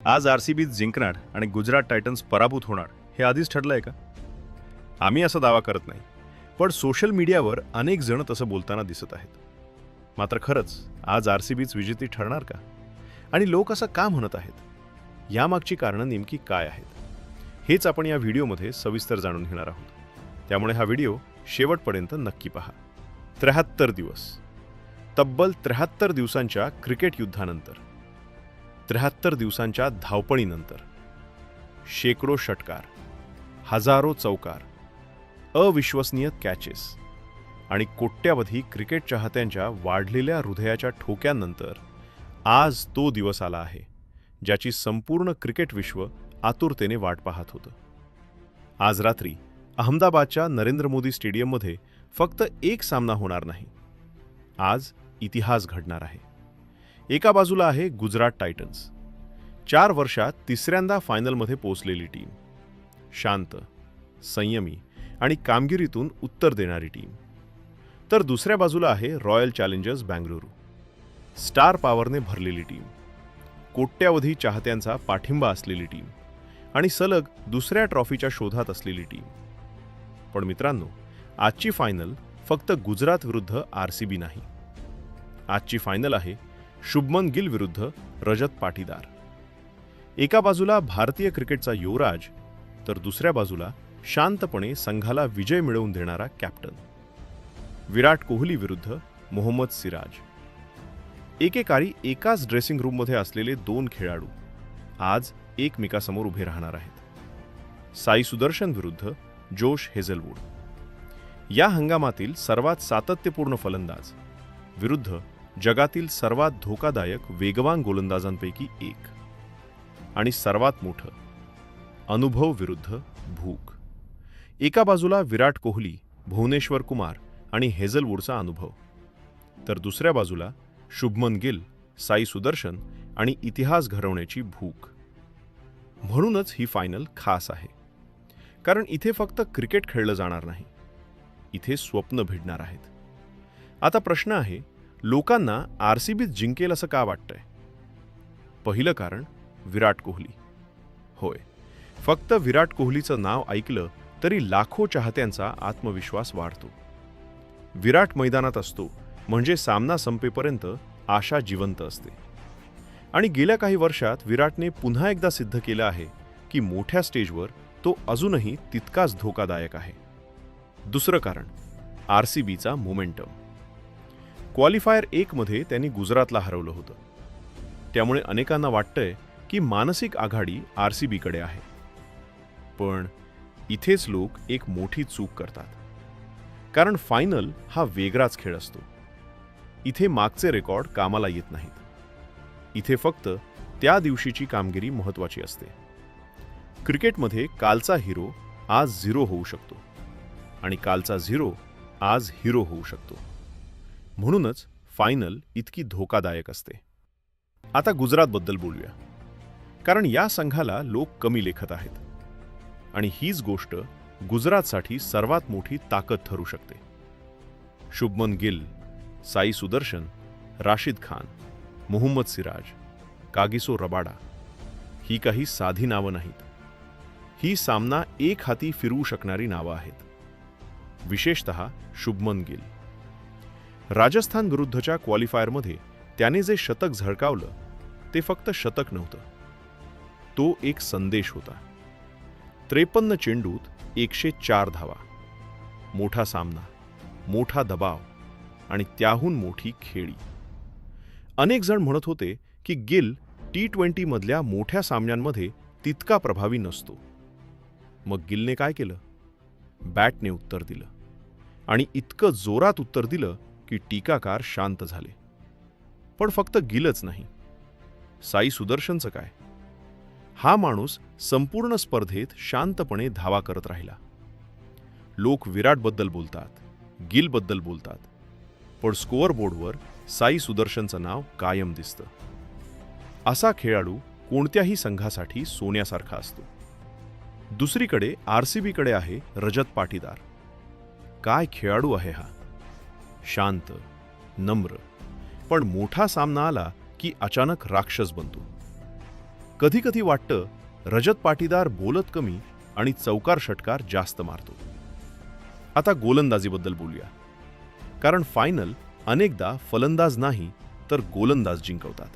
आज आरसीबी जिंकणार आणि गुजरात टायटन्स पराभूत होणार हे आधीच ठरलंय का? आम्ही असा दावा करत नाही, पण सोशल मीडियावर अनेक जण तसं बोलताना दिसत आहेत. मात्र खरंच आज आरसीबीच विजेती ठरणार का? आणि लोक असं का म्हणत आहेत? यामागची कारणं नेमकी काय आहेत? हेच आपण या व्हिडिओमध्ये सविस्तर जाणून घेणार आहोत. त्यामुळे हा व्हिडिओ शेवटपर्यंत नक्की पहा. 73 दिवस, तब्बल 73 दिवसांच्या क्रिकेट युद्धानंतर, 73 दिवसांच्या धावपळीनंतर, शेकडो षटकार, हजारो चौकार, अविश्वसनीय कॅचेस आणि कोट्यावधी क्रिकेट चाहत्यांच्या वाढलेल्या हृदयाच्या ठोक्यांनंतर आज तो दिवस आला आहे ज्याची संपूर्ण क्रिकेट विश्व आतुरतेने वाट पाहत होतं. आज रात्री अहमदाबादच्या नरेंद्र मोदी स्टेडियममध्ये फक्त एक सामना होणार नाही. आज इतिहास घडणार आहे. एका बाजूला आहे गुजरात टायटन्स, 4 वर्षात तिसऱ्यांदा फायनलमध्ये पोहोचलेली टीम, शांत, संयमी आणि कामगिरीतून उत्तर देणारी टीम. तर दुसऱ्या बाजूला आहे रॉयल चॅलेंजर्स बँगळुरू, स्टार पॉवरने भरलेली टीम, कोट्यावधी चाहत्यांचा पाठिंबा असलेली टीम आणि सलग दुसऱ्या ट्रॉफीच्या शोधात असलेली टीम. पण मित्रांनो, आजची फायनल फक्त गुजरात विरुद्ध आरसीबी नाही. आजची फायनल आहे शुभमन गिल विरुद्ध रजत पाटीदार. एका बाजूला भारतीय क्रिकेटचा युवराज, तर दुसऱ्या बाजूला शांतपणे संघाला विजय मिळवून देणारा कॅप्टन. विराट कोहली विरुद्ध मोहम्मद सिराज. एकेकाळी एकाच ड्रेसिंग रूममध्ये असलेले 2 खेळाडू आज एकमेकासमोर उभे राहणार आहेत. साई सुदर्शन विरुद्ध जोश हेझलवूड. या हंगामातील सर्वात सातत्यपूर्ण फलंदाज विरुद्ध जगातील सर्वात धोकादायक वेगवान गोलंदाजांपैकी एक. आणि सर्वात मोठं, अनुभव विरुद्ध भूक. एका बाजूला विराट कोहली, भुवनेश्वर कुमार आणि हेझलवूडचा अनुभव, तर दुसऱ्या बाजूला शुभमन गिल, साई सुदर्शन आणि इतिहास घडवण्याची भूक. म्हणूनच ही फायनल खास आहे, कारण इथे फक्त क्रिकेट खेळलं जाणार नाही, इथे स्वप्न भिडणार आहेत. आता प्रश्न आहे, लोकांना आरसीबीत जिंकेल असं का वाटतंय? पहिलं कारण विराट कोहली. होय, फक्त विराट कोहलीचं नाव ऐकलं तरी लाखो चाहत्यांचा आत्मविश्वास वाढतो. विराट मैदानात असतो म्हणजे सामना संपेपर्यंत आशा जिवंत असते. आणि गेल्या काही वर्षात विराटने पुन्हा एकदा सिद्ध केलं आहे की मोठ्या स्टेजवर तो अजूनही तितकाच धोकादायक आहे. दुसरं कारण आरसीबीचा मोमेंटम. क्वालिफायर 1 मध्ये त्यांनी गुजरातला हरवलं होतं. त्यामुळे अनेकांना वाटतंय की मानसिक आघाडी आरसीबीकडे आहे. पण इथेच लोक एक मोठी चूक करतात, कारण फायनल हा वेगळाच खेळ असतो. इथे मागचे रेकॉर्ड कामाला येत नाहीत. इथे फक्त त्या दिवशीची कामगिरी महत्त्वाची असते. क्रिकेटमध्ये कालचा हिरो आज 0 होऊ शकतो आणि कालचा 0 आज हिरो होऊ शकतो. म्हणूनच फायनल इतकी धोकादायक असते. आता गुजरातबद्दल बोलूया, कारण या संघाला लोक कमी लेखत आहेत आणि हीच गोष्ट गुजरातसाठी सर्वात मोठी ताकद ठरू शकते. शुभमन गिल, साई सुदर्शन, राशिद खान, मोहम्मद सिराज, कागिसो रबाडा ही काही साधी नावं नाहीत. ही सामना एक हाती फिरवू शकणारी नावं आहेत. विशेषतः शुभमन गिल. राजस्थान विरुद्धच्या क्वालिफायरमध्ये त्याने जे शतक झळकावलं ते फक्त शतक नव्हतं, तो एक संदेश होता. 53 चेंडूत 104 धावा, मोठा सामना, मोठा दबाव आणि त्याहून मोठी खेळी. अनेक जण म्हणत होते की गिल T20 मधल्या मोठ्या सामन्यांमध्ये तितका प्रभावी नसतो. मग गिलने काय केलं? बॅटने उत्तर दिलं, आणि इतकं जोरात उत्तर दिलं की टीकाकार शांत झाले. पण फक्त गिलच नाही, साई सुदर्शनचं काय? हा माणूस संपूर्ण स्पर्धेत शांतपणे धावा करत राहिला. लोक विराटबद्दल बोलतात, गिलबद्दल बोलतात, पण स्कोअर बोर्डवर साई सुदर्शनचं नाव कायम दिसतं. असा खेळाडू कोणत्याही संघासाठी सोन्यासारखा असतो. दुसरीकडे आरसीबीकडे आहे रजत पाटीदार. काय खेळाडू आहे हा! शांत, नम्र, पण मोठा सामना आला की अचानक राक्षस बनतो. कधी कधी वाटतं रजत पाटीदार बोलत कमी आणि चौकार षटकार जास्त मारतो. आता गोलंदाजीबद्दल बोलूया, कारण फायनल अनेकदा फलंदाज नाही तर गोलंदाज जिंकवतात.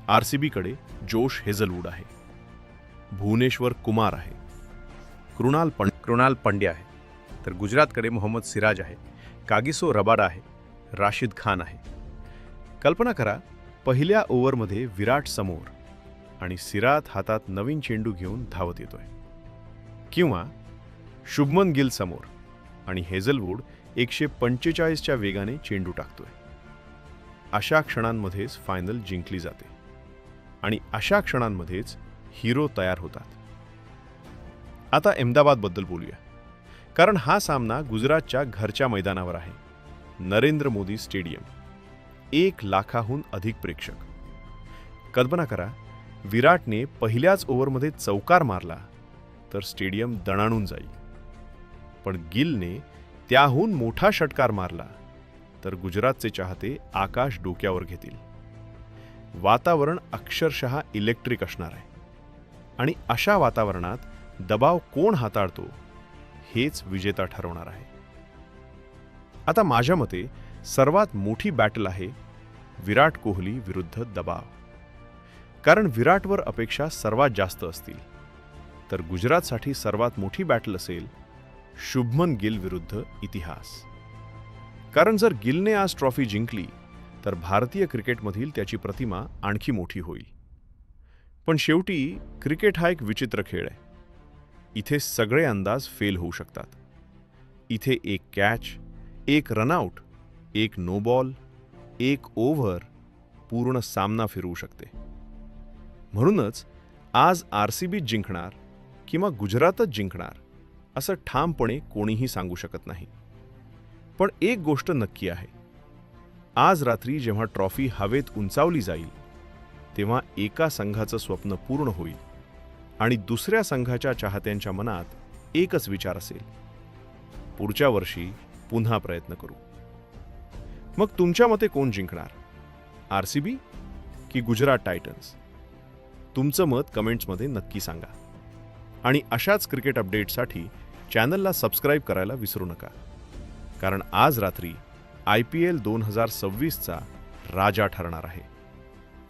आरसीबीकडे जोश हेझलवूड आहे, भुवनेश्वर कुमार आहे, कृणाल पंड्या आहे, तर गुजरातकडे मोहम्मद सिराज आहे, कागिसो रबाडा आहे, राशिद खान आहे. कल्पना करा, पहिल्या ओव्हरमध्ये विराट समोर आणि सिराज हातात नवीन चेंडू घेऊन धावत येतोय, किंवा शुभमन गिल समोर आणि हेझलवूड 145च्या वेगाने चेंडू टाकतोय. अशा क्षणांमध्येच फायनल जिंकली जाते आणि अशा क्षणांमध्येच हिरो तयार होतात. आता अहमदाबादबद्दल बोलूया, कारण हा सामना गुजरातच्या घरच्या मैदानावर आहे. नरेंद्र मोदी स्टेडियम, 1,00,000हून अधिक प्रेक्षक. कल्पना करा, विराटने पहिल्याच ओव्हरमध्ये चौकार मारला तर स्टेडियम दणाणून जाईल, पण गिलने त्याहून मोठा षटकार मारला तर गुजरातचे चाहते आकाश डोक्यावर घेतील. वातावरण अक्षरशः इलेक्ट्रिक असणार आहे आणि अशा वातावरणात दबाव कोण हाताळतो हेच विजेता ठरवणार आहे. आता माझ्या मते सर्वात मोठी बॅटल आहे विराट कोहली विरुद्ध दबाव, कारण विराटवर अपेक्षा सर्वात जास्त असतील, तर गुजरातसाठी सर्वात मोठी बॅटल असेल शुभमन गिल विरुद्ध इतिहास. कारण जर गिलने आज ट्रॉफी जिंकली तर भारतीय क्रिकेटमधील त्याची प्रतिमा आणखी मोठी होईल. पण शेवटी क्रिकेट हा एक विचित्र खेळ आहे. इथे सगळे अंदाज फेल होऊ शकतात. इथे एक कॅच, एक रनआउट, एक नो बॉल, एक ओव्हर पूर्ण सामना फिरवू शकते. म्हणूनच आज आरसीबी जिंकणार किंवा गुजरातच जिंकणार असं ठामपणे कोणीही सांगू शकत नाही. पण एक गोष्ट नक्की आहे, आज रात्री जेव्हा ट्रॉफी हवेत उंचावली जाईल तेव्हा एका संघाचं स्वप्न पूर्ण होईल आणि दुसऱ्या संघाच्या चाहत्यांच्या मनात एकच विचार असेल, पुढच्या वर्षी पुन्हा प्रयत्न करू. मग तुमच्या मते कोण जिंकणार, आरसीबी की गुजरात टायटन्स? तुमचं मत कमेंट्समध्ये नक्की सांगा. आणि अशाच क्रिकेट अपडेट्ससाठी चॅनलला सबस्क्राईब करायला विसरू नका, कारण आज रात्री IPL 2026चा राजा ठरणार आहे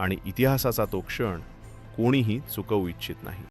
आणि इतिहासाचा तो क्षण कोणीही चुकवू इच्छित नाही.